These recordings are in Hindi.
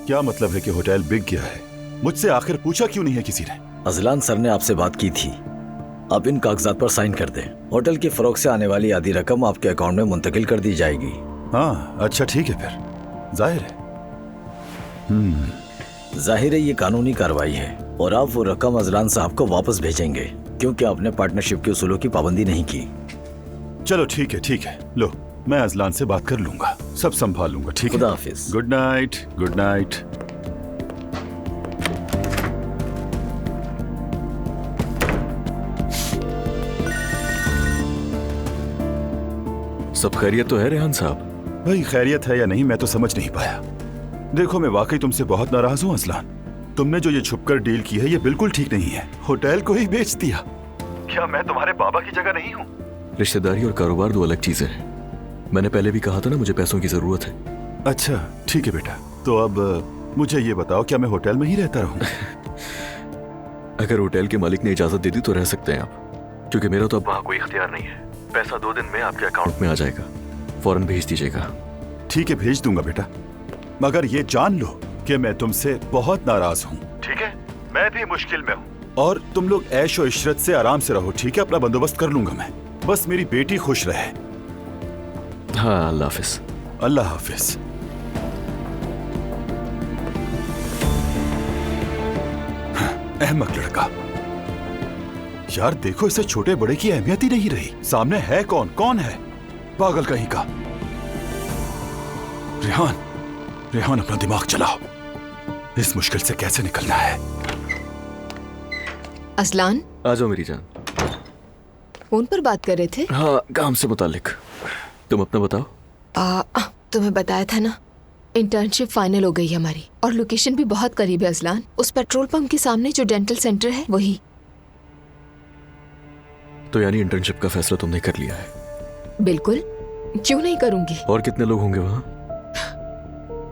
क्या मतलब है कि होटल बिक गया है? मुझसे आखिर पूछा क्यों नहीं है किसी ने? अजलान सर ने आपसे बात की थी। आप इन कागजात पर साइन कर दें। होटल की फरोख्त से आने वाली आधी रकम आपके अकाउंट में मुंतकिल कर दी जाएगी। हाँ, अच्छा ठीक है फिर, जाहिर है। जाहिर है ये कानूनी कार्रवाई है और आप वो रकम अजलान साहब को वापस भेजेंगे क्योंकि आपने पार्टनरशिप के उसूलों की पाबंदी नहीं की। चलो ठीक है, लो मैं अजलान से बात कर लूंगा, सब संभाल लूंगा। ठीक है, खुदा हाफिज। Good night. Good night. सब खैरियत तो है रेहान साहब? भाई खैरियत है या नहीं मैं तो समझ नहीं पाया। देखो मैं वाकई तुमसे बहुत नाराज हूँ अजलान। तुमने जो ये छुपकर डील की है ये बिल्कुल ठीक नहीं है। होटल को ही बेच दिया। क्या मैं तुम्हारे बाबा की जगह नहीं हूँ? रिश्तेदारी और कारोबार दो अलग चीजें हैं। मैंने पहले भी कहा था ना, मुझे पैसों की जरूरत है। अच्छा ठीक है बेटा, तो अब मुझे ये बताओ क्या मैं होटल में ही रहता रहूँ? अगर होटल के मालिक ने इजाजत दे दी तो रह सकते हैं आप, क्योंकि मेरा तो अब वहाँ कोई इख्तियार नहीं है। पैसा 2 दिन में आपके अकाउंट में आ जाएगा, फौरन भेज दीजिएगा। ठीक है भेज दूंगा बेटा, मगर ये जान लो कि मैं तुमसे बहुत नाराज हूँ। ठीक है, मैं भी मुश्किल में हूँ और तुम लोग ऐश और इशरत से आराम से रहो। ठीक है, अपना बंदोबस्त कर लूंगा मैं, बस मेरी बेटी खुश रहे। हाँ, अल्लाह हाफिज। अल्लाह हाफिज। अहमक लड़का यार, देखो इसे छोटे बड़े की अहमियत ही नहीं रही। सामने है कौन है? पागल कहीं का। रेहान अपना दिमाग चलाओ, इस मुश्किल से कैसे निकलना है। अजलान, आ जाओ मेरी जान। फोन पर बात कर रहे थे? हाँ, काम से मुतालिक। तुम अपना बताओ। तुम्हें बताया था ना, इंटर्नशिप फाइनल हो गई हमारी और लोकेशन भी बहुत करीब है अजलान। उस पेट्रोल पंप के सामने जो डेंटल सेंटर है वही। तो यानी इंटर्नशिप का फैसला तुमने कर लिया है? बिल्कुल, क्यों नहीं करूंगी। और कितने लोग होंगे वहाँ?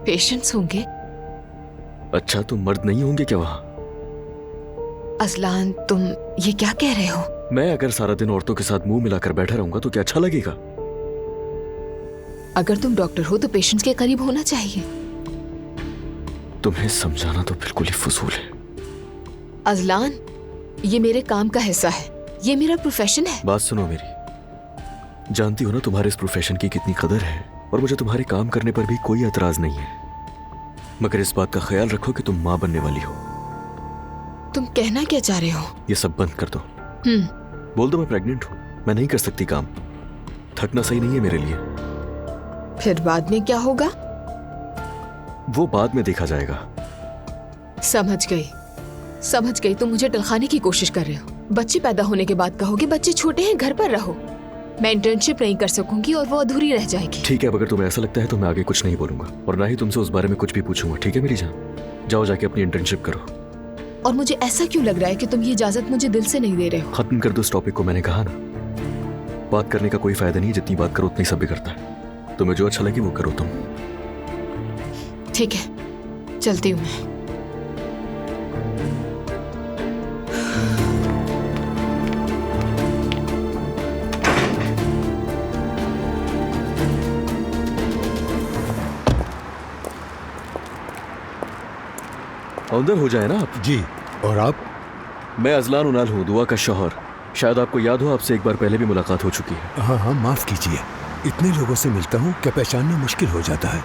पेशेंट्स होंगे। अच्छा, तुम मर्द नहीं होंगे क्या वहाँ? अजलान, तुम ये क्या कह रहे हो? मैं अगर सारा दिन औरतों के साथ मुंह मिलाकर बैठा रहूंगा तो क्या अच्छा लगेगा? अगर तुम डॉक्टर हो तो पेशेंट्स के करीब होना चाहिए। तुम्हें समझाना तो बिल्कुल ही फजूल है। अजलान, ये मेरे काम का हिस्सा है, ये मेरा प्रोफेशन है। बात सुनो मेरी, जानती हो ना तुम्हारे इस प्रोफेशन की कितनी कदर है, और मुझे तुम्हारे काम करने पर भी कोई एतराज नहीं है, मगर इस बात का ख्याल रखो कि तुम माँ बनने वाली हो। तुम कहना क्या चाह रहे हो? ये सब बंद कर दो। बोल दो मैं प्रेग्नेंट हूँ, मैं नहीं कर सकती काम, थकना सही नहीं है मेरे लिए। फिर बाद में क्या होगा? वो बाद में देखा जाएगा। समझ गई, तुम मुझे टलखाने की कोशिश कर रहे हो। बच्चे पैदा होने के बाद कहोगे बच्चे छोटे हैं, घर पर रहो। मैं इंटर्नशिप नहीं कर सकूंगी और वो अधूरी रह जाएगी। ठीक है, अब अगर तुम्हें ऐसा लगता है तो मैं आगे कुछ नहीं बोलूंगा और ना ही तुमसे उस बारे में कुछ भी पूछूंगा। ठीक है मेरी जान, जाओ जाके अपनी इंटर्नशिप करो। और मुझे ऐसा क्यों लग रहा है कि तुम ये इजाजत मुझे दिल से नहीं दे रहे हो? खत्म कर दो इस टॉपिक को, मैंने कहा ना, बात करने का कोई फायदा नहीं, जितनी बात करो उतनी सब बिगड़ता है। तुम्हें जो अच्छा लगे वो करो तुम। ठीक है, चलती हूँ मैं। अंदर हो जाए ना आप। जी, और आप? मैं अजलान उनाल हूँ, दुआ का शौहर। शायद आपको याद हो, आपसे एक बार पहले भी मुलाकात हो चुकी है। हाँ, माफ कीजिए, इतने लोगों से मिलता हूँ क्या पहचानना मुश्किल हो जाता है।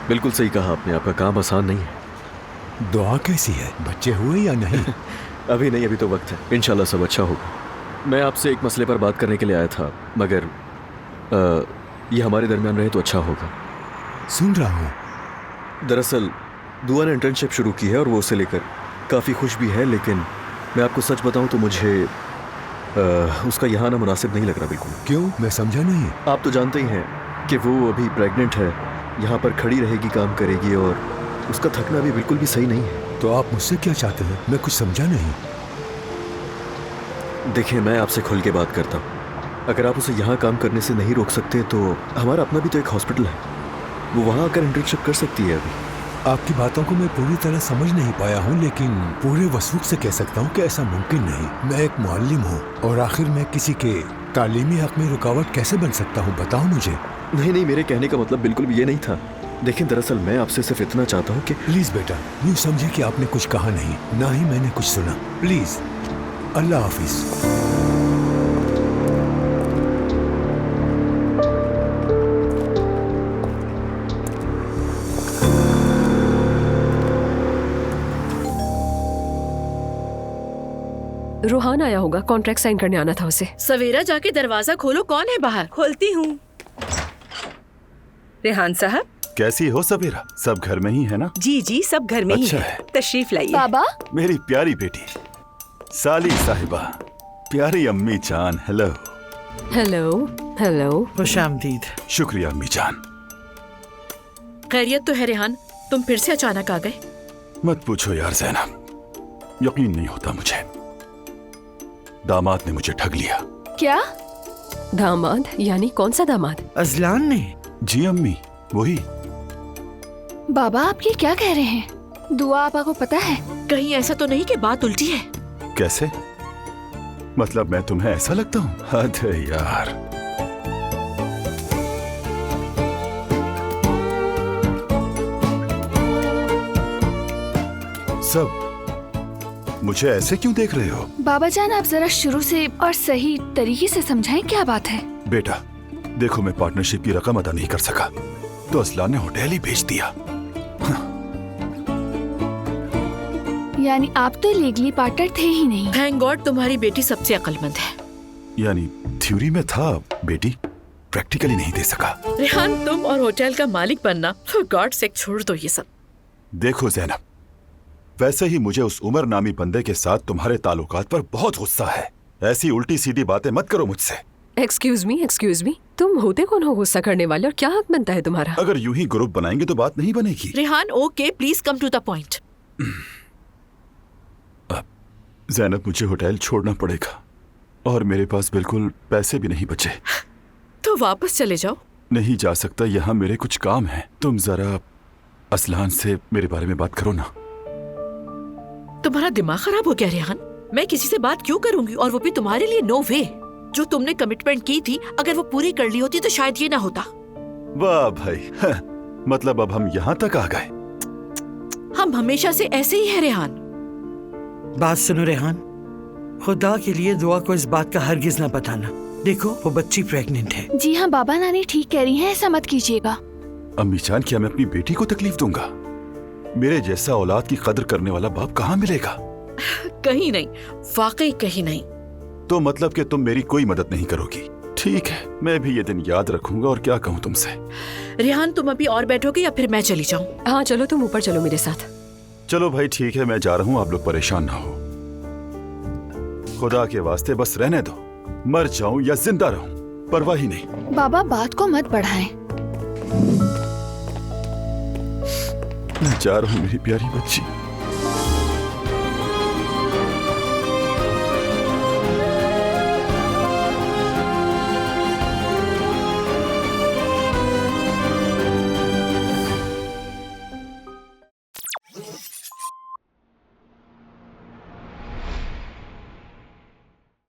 बिल्कुल सही कहा आपने, आपका काम आसान नहीं है। दुआ कैसी है, बच्चे हुए या नहीं? अभी नहीं, अभी तो वक्त है, इंशाल्लाह सब अच्छा होगा। मैं आपसे एक मसले पर बात करने के लिए आया था, मगर ये हमारे दरमियान रहे तो अच्छा होगा। सुन रहा हूँ। दरअसल दुआ ने इंटर्नशिप शुरू की है और वो उसे लेकर काफ़ी खुश भी है, लेकिन मैं आपको सच बताऊं तो मुझे उसका यहाँ आना मुनासिब नहीं लग रहा बिल्कुल। क्यों, मैं समझा नहीं। आप तो जानते ही हैं कि वो अभी प्रेग्नेंट है, यहाँ पर खड़ी रहेगी, काम करेगी और उसका थकना भी बिल्कुल भी सही नहीं है। तो आप मुझसे क्या चाहते हैं, मैं कुछ समझा नहीं। देखिए, मैं आपसे खुल के बात करता हूँ, अगर आप उसे यहाँ काम करने से नहीं रोक सकते तो हमारा अपना भी तो एक हॉस्पिटल है, वो वहाँ आकर इंटर्नशिप कर सकती है। अभी आपकी बातों को मैं पूरी तरह समझ नहीं पाया हूँ, लेकिन पूरे वसूख से कह सकता हूँ कि ऐसा मुमकिन नहीं। मैं एक मुअल्लिम हूँ और आखिर मैं किसी के तालीमी हक में रुकावट कैसे बन सकता हूँ, बताओ मुझे। नहीं, मेरे कहने का मतलब बिल्कुल भी ये नहीं था। देखिए दरअसल मैं आपसे सिर्फ इतना चाहता हूँ कि प्लीज बेटा, यूँ समझे कि आपने कुछ कहा नहीं, ना ही मैंने कुछ सुना। प्लीज, अल्लाह हाफिज। रूहान आया होगा, कॉन्ट्रैक्ट साइन करने आना था उसे। सवेरा जाके दरवाजा खोलो, कौन है बाहर? खोलती हूँ। रेहान साहब। कैसी हो सवेरा? सब घर में ही है ना? जी जी, सब घर में अच्छा ही है। तशरीफ लाइए। बाबा, मेरी प्यारी बेटी, साली साहिबा, प्यारी अम्मी जान, हेलो। Hello hello. खुशामदीद। शुक्रिया अम्मी जान। खैरियत तो है रेहान, तुम फिर से अचानक आ गए। मत पूछो यार जैनब, यकीन नहीं होता मुझे। दामाद ने मुझे ठग लिया। क्या? दामाद? यानी कौन सा दामाद? अजलान ने? जी अम्मी, वही। बाबा आप ये क्या कह रहे हैं? दुआ आपा को पता है? कहीं ऐसा तो नहीं कि बात उल्टी है? कैसे? मतलब मैं तुम्हें ऐसा लगता हूँ? हद है यार। सब मुझे ऐसे क्यों देख रहे हो? बाबा जान आप जरा शुरू से और सही तरीके से समझाएं क्या बात है। बेटा देखो, मैं पार्टनरशिप की रकम अदा नहीं कर सका तो असलान ने होटल ही भेज दिया। यानी आप तो लीगली पार्टनर थे ही नहीं। थैंक गॉड तुम्हारी बेटी सबसे अक्लमंद है। यानी थ्योरी में था बेटी, प्रैक्टिकली नहीं दे सका। रेहान तुम और होटल का मालिक बनना, फॉर गॉड सेक छोड़ दो ये सब। देखो जैनब, वैसे ही मुझे उस उमर नामी बंदे के साथ तुम्हारे ताल्लुकात पर बहुत गुस्सा है। ऐसी उल्टी सीधी बातें मत करो मुझसे। एक्सक्यूज मी, तुम होते कौन हो गुस्सा करने वाले, और क्या हक बनता है तुम्हारा? अगर यूं ही ग्रुप बनाएंगे तो बात नहीं बनेगी। Rehan okay, please come to the point. Zainab मुझे होटल छोड़ना पड़ेगा और मेरे पास बिल्कुल पैसे भी नहीं बचे। तो वापस चले जाओ। नहीं जा सकता, यहाँ मेरे कुछ काम है। तुम जरा असलान से मेरे बारे में बात करो ना। तुम्हारा दिमाग खराब हो गया रेहान? मैं किसी से बात क्यों करूंगी, और वो भी तुम्हारे लिए? नो वे। जो तुमने कमिटमेंट की थी, अगर वो पूरी कर ली होती तो शायद ये ना होता। वाह भाई, मतलब अब हम यहाँ तक आ गए। हम हमेशा से ऐसे ही है रेहान। बात सुनो रेहान, खुदा के लिए दुआ को इस बात का हरगिज ना बताना। देखो वो बच्ची प्रेग्नेंट है। जी हाँ बाबा, नानी ठीक कह रही हैं, ऐसा मत कीजिएगा। अम्मी जान, क्या मैं अपनी बेटी को तकलीफ दूंगा? मेरे जैसा औलाद की कदर करने वाला बाप कहाँ मिलेगा? कहीं नहीं, वाकई कहीं नहीं। तो मतलब कि तुम मेरी कोई मदद नहीं करोगी? ठीक है, मैं भी ये दिन याद रखूंगा। और क्या कहूँ तुमसे? रेहान तुम अभी और बैठोगे या फिर मैं चली जाऊँ? हाँ चलो, तुम ऊपर चलो मेरे साथ। चलो भाई ठीक है, मैं जा रहा हूँ, आप लोग परेशान ना हो। खुदा के वास्ते बस रहने दो, मर जाऊं या जिंदा रहूं परवाह ही नहीं। बाबा बात को मत बढ़ाएं। मैं जा रहा हूँ मेरी प्यारी बच्ची।